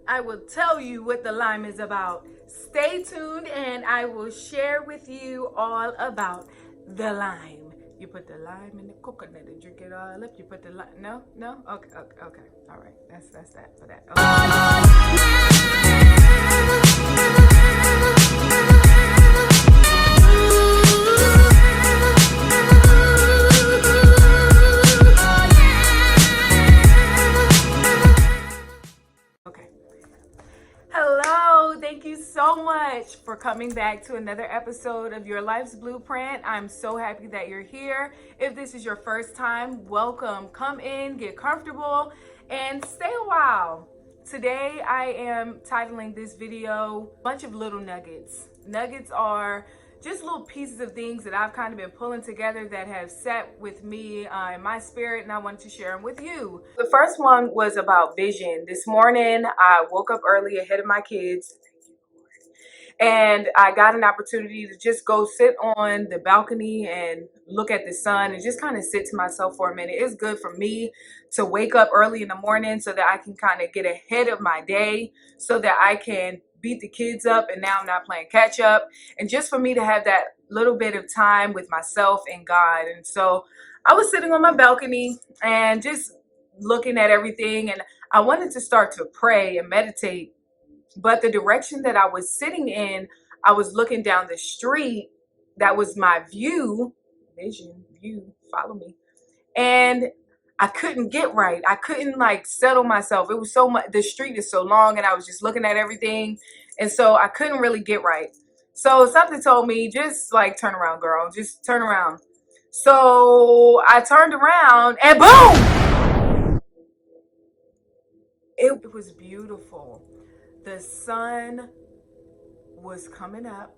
I will tell you what the lime is about. Stay tuned and I will share with you all about the lime. You put the lime in the coconut and drink it all up. You put the lime. No? Okay. All right. That's that for that. Okay. Hello, thank you so much for coming back to another episode of Your Life's Blueprint. I'm so happy that you're here. If this is your first time, welcome. Come in, get comfortable, and stay a while. Today, I am titling this video, Bunch of Little Nuggets. Nuggets are just little pieces of things that I've kind of been pulling together that have sat with me in my spirit, and I wanted to share them with you. The first one was about vision. This morning, I woke up early ahead of my kids, and I got an opportunity to just go sit on the balcony and look at the sun and just kind of sit to myself for a minute. It's good for me to wake up early in the morning so that I can kind of get ahead of my day, so that I can beat the kids up and now I'm not playing catch up, and just for me to have that little bit of time with myself and God. And so I was sitting on my balcony and just looking at everything, and I wanted to start to pray and meditate, but the direction that I was sitting in, I was looking down the street. That was my view, follow me. And I couldn't get right. I couldn't settle myself. It was so much, the street is so long, and I was just looking at everything. And so I couldn't really get right. So something told me, just turn around, girl, just turn around. So I turned around and boom! It was beautiful. The sun was coming up.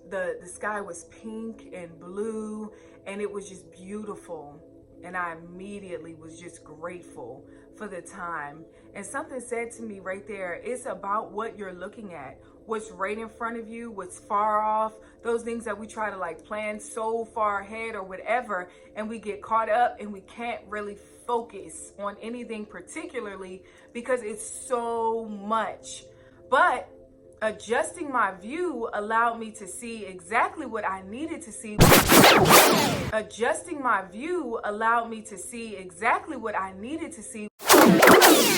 The sky was pink and blue, and it was just beautiful. And I immediately was just grateful for the time. And something said to me right there, it's about what you're looking at, what's right in front of you, what's far off, those things that we try to plan so far ahead or whatever, and we get caught up and we can't really focus on anything particularly because it's so much. But adjusting my view allowed me to see exactly what I needed to see. Adjusting my view allowed me to see exactly what I needed to see.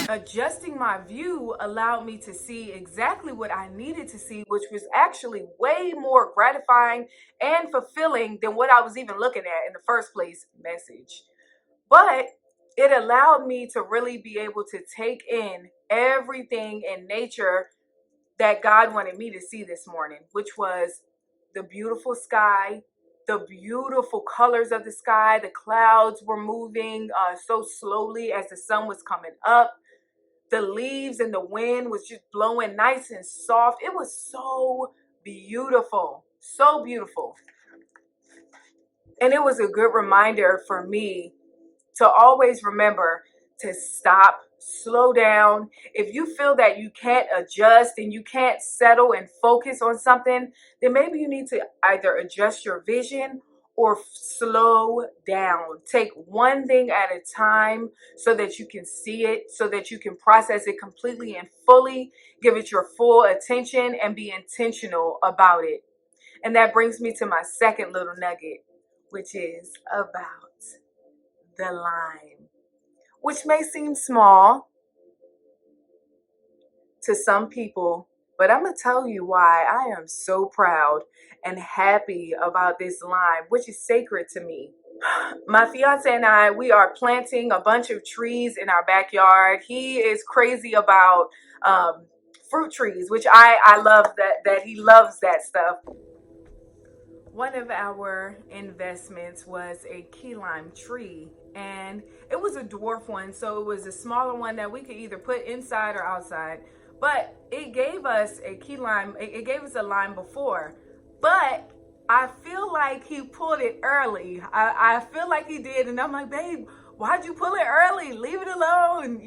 Adjusting my view allowed me to see exactly what I needed to see, which was actually way more gratifying and fulfilling than what I was even looking at in the first place. Message. But it allowed me to really be able to take in everything in nature that God wanted me to see this morning, which was the beautiful sky, the beautiful colors of the sky. The clouds were moving so slowly as the sun was coming up. The leaves and the wind was just blowing nice and soft. It was so beautiful, so beautiful. And it was a good reminder for me to always remember to stop, slow down. If you feel that you can't adjust and you can't settle and focus on something, then maybe you need to either adjust your vision or slow down. Take one thing at a time so that you can see it, so that you can process it completely and fully, give it your full attention, and be intentional about it. And that brings me to my second little nugget, which is about the lime, which may seem small to some people, but I'm going to tell you why I am so proud and happy about this lime, which is sacred to me. My fiance and I, we are planting a bunch of trees in our backyard. He is crazy about fruit trees, which I love that he loves that stuff. One of our investments was a key lime tree, and it was a dwarf one, so it was a smaller one that we could either put inside or outside. But it gave us a key lime, it gave us a lime before, but I feel like he pulled it early. I feel like he did, and I'm like, babe, why'd you pull it early? Leave it alone,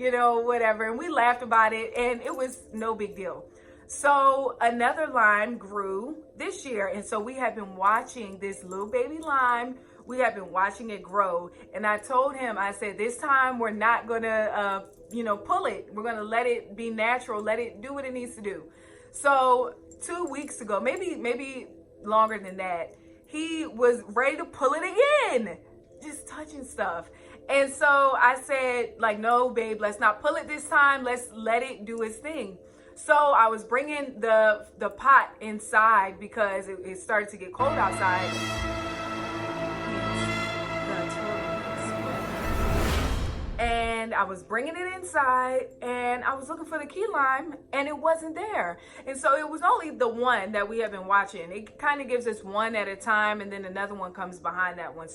whatever. And we laughed about it, and it was no big deal. So another lime grew this year, and so we have been watching this little baby lime We have been watching it grow. And I told him, I said, this time we're not going to, pull it. We're going to let it be natural, let it do what it needs to do. So 2 weeks ago, maybe longer than that, he was ready to pull it again, just touching stuff. And so I said, like, no, babe, let's not pull it this time. Let's let it do its thing. So I was bringing the pot inside because it started to get cold outside. And I was bringing it inside and I was looking for the key lime and it wasn't there. And so it was only the one that we have been watching. It kind of gives us one at a time and then another one comes behind that one,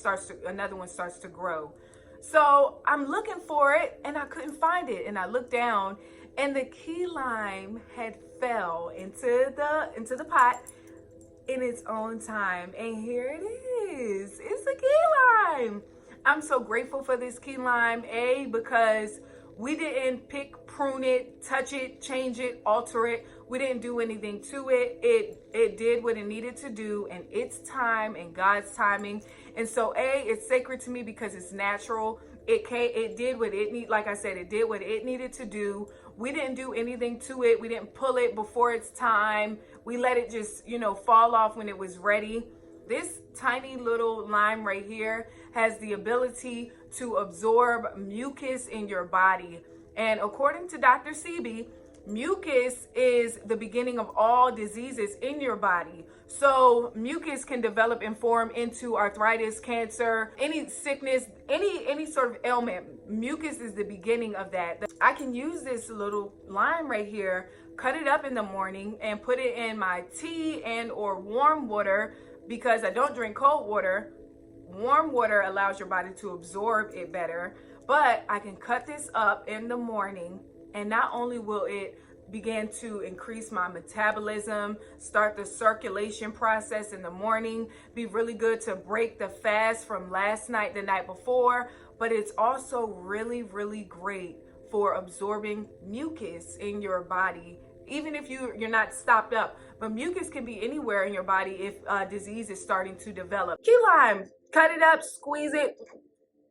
another one starts to grow. So I'm looking for it and I couldn't find it. And I looked down and the key lime had fell into the pot in its own time. And here it is. It's the key lime. I'm so grateful for this key lime, because we didn't pick, prune it, touch it, change it, alter it. We didn't do anything to it. It did what it needed to do in its time and God's timing. And so it's sacred to me because it's natural. It did what it need. Like I said, it did what it needed to do. We didn't do anything to it. We didn't pull it before its time. We let it just, fall off when it was ready. This tiny little lime right here has the ability to absorb mucus in your body. And according to Dr. Sebi, mucus is the beginning of all diseases in your body. So mucus can develop and form into arthritis, cancer, any sickness, any sort of ailment. Mucus is the beginning of that. I can use this little lime right here, cut it up in the morning and put it in my tea and or warm water because I don't drink cold water. Warm water allows your body to absorb it better, but I can cut this up in the morning and not only will it begin to increase my metabolism, start the circulation process in the morning, be really good to break the fast from last night, the night before, but it's also really, really great for absorbing mucus in your body, even if you're not stopped up. But mucus can be anywhere in your body if disease is starting to develop. Key lime, cut it up, squeeze it,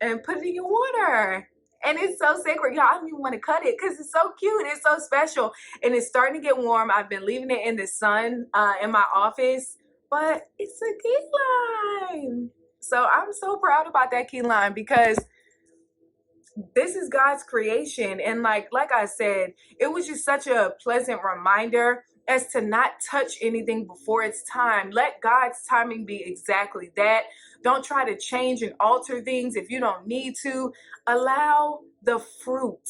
and put it in your water. And it's so sacred. Y'all, I don't even want to cut it because it's so cute. It's so special. And it's starting to get warm. I've been leaving it in the sun in my office, but it's a key lime. So I'm so proud about that key lime because this is God's creation. And like I said, it was just such a pleasant reminder as to not touch anything before it's time. Let God's timing be exactly that. Don't try to change and alter things if you don't need to. Allow the fruit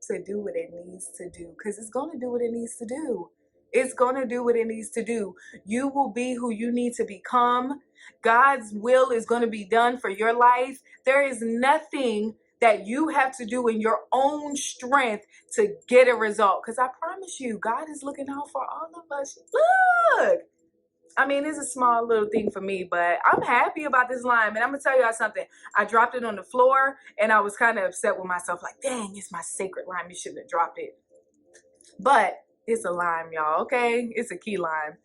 to do what it needs to do because it's going to do what it needs to do. It's going to do what it needs to do. You will be who you need to become. God's will is going to be done for your life. There is nothing that you have to do in your own strength to get a result. Because I promise you, God is looking out for all of us. Look. I mean, it's a small little thing for me, but I'm happy about this lime. And I'm going to tell y'all something. I dropped it on the floor, and I was kind of upset with myself. Like, dang, it's my sacred lime. You shouldn't have dropped it. But it's a lime, y'all, okay? It's a key lime.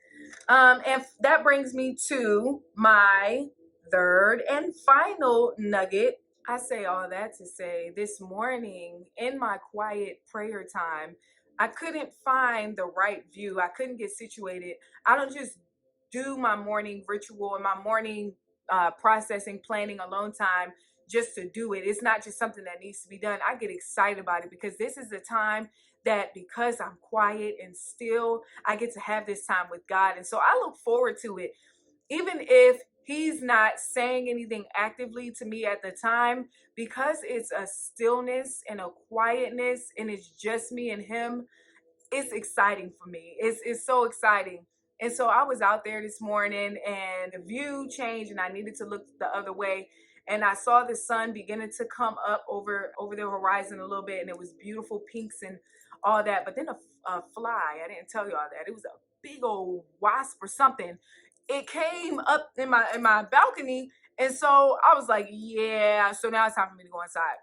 And that brings me to my third and final nugget. I say all that to say this morning in my quiet prayer time, I couldn't find the right view. I couldn't get situated. I don't just do my morning ritual and my morning processing, planning, alone time just to do it. It's not just something that needs to be done. I get excited about it because this is the time that because I'm quiet and still, I get to have this time with God. And so I look forward to it. Even if He's not saying anything actively to me at the time, because it's a stillness and a quietness and it's just me and Him, it's exciting for me. It's so exciting. And so I was out there this morning and the view changed and I needed to look the other way. And I saw the sun beginning to come up over the horizon a little bit, and it was beautiful pinks and all that. But then a fly, I didn't tell you all that. It was a big old wasp or something. It came up in my balcony. And so I was like, yeah, so now it's time for me to go inside.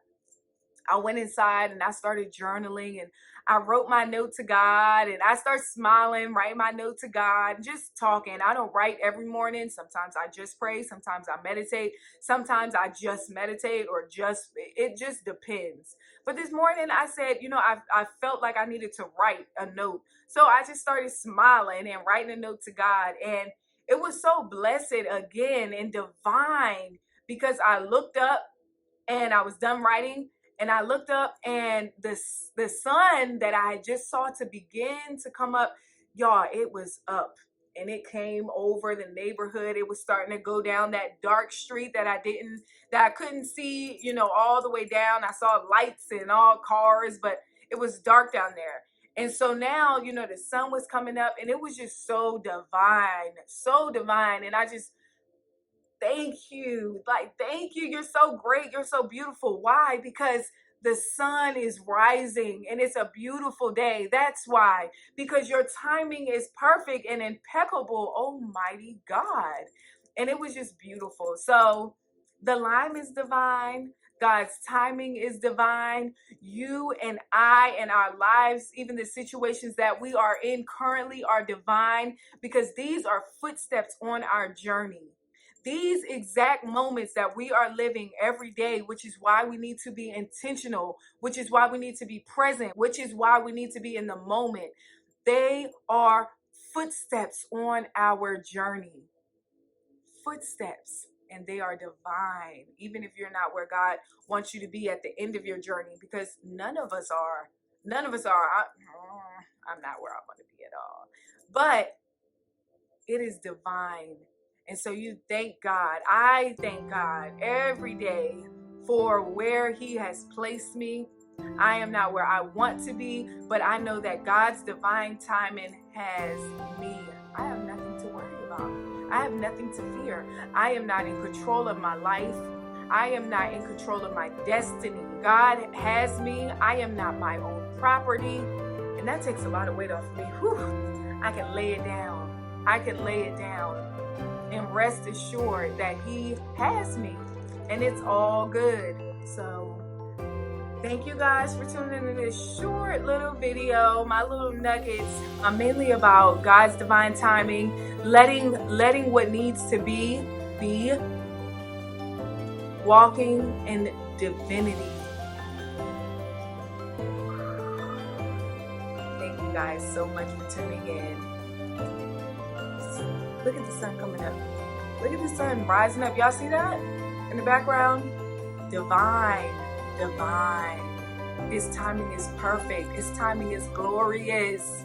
I went inside and I started journaling, and I wrote my note to God, and I start smiling, writing my note to God, just talking. I don't write every morning. Sometimes I just pray. Sometimes I meditate. Sometimes I just meditate, or it just depends. But this morning I said, I felt like I needed to write a note. So I just started smiling and writing a note to God. And it was so blessed again and divine, because I looked up and I was done writing, and I looked up, and the sun that I just saw to begin to come up, y'all, it was up, and it came over the neighborhood. It was starting to go down that dark street that I couldn't see, all the way down. I saw lights and all cars, but it was dark down there. And so now, the sun was coming up, and it was just so divine, so divine. And I just, thank you. Like, thank you. You're so great. You're so beautiful. Why? Because the sun is rising and it's a beautiful day. That's why. Because your timing is perfect and impeccable, Almighty God. And it was just beautiful. So the lime is divine. God's timing is divine. You and I and our lives, even the situations that we are in currently, are divine, because these are footsteps on our journey. These exact moments that we are living every day, which is why we need to be intentional, which is why we need to be present, which is why we need to be in the moment. They are footsteps on our journey. Footsteps. And they are divine, even if you're not where God wants you to be at the end of your journey, because none of us are. None of us are. I'm not where I want to be at all. But it is divine. And so you thank God. I thank God every day for where He has placed me. I am not where I want to be, but I know that God's divine timing has me. I have nothing to worry about. I have nothing to fear. I am not in control of my life. I am not in control of my destiny. God has me. I am not my own property. And that takes a lot of weight off me. Whew. I can lay it down. I can lay it down and rest assured that He has me, and it's all good. So thank you guys for tuning into this short little video, my little nuggets, mainly about God's divine timing, letting what needs to be, walking in divinity. Thank you guys so much for tuning in. Look at the sun coming up. Look at the sun rising up. Y'all see that in the background? Divine, divine. His timing is perfect. His timing is glorious.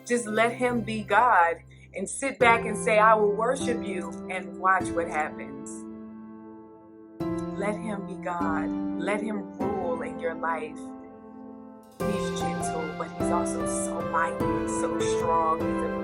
Just let Him be God and sit back and say, I will worship you, and watch what happens. Let Him be God. Let Him rule in your life. He's gentle, but He's also so mighty and so strong. He's a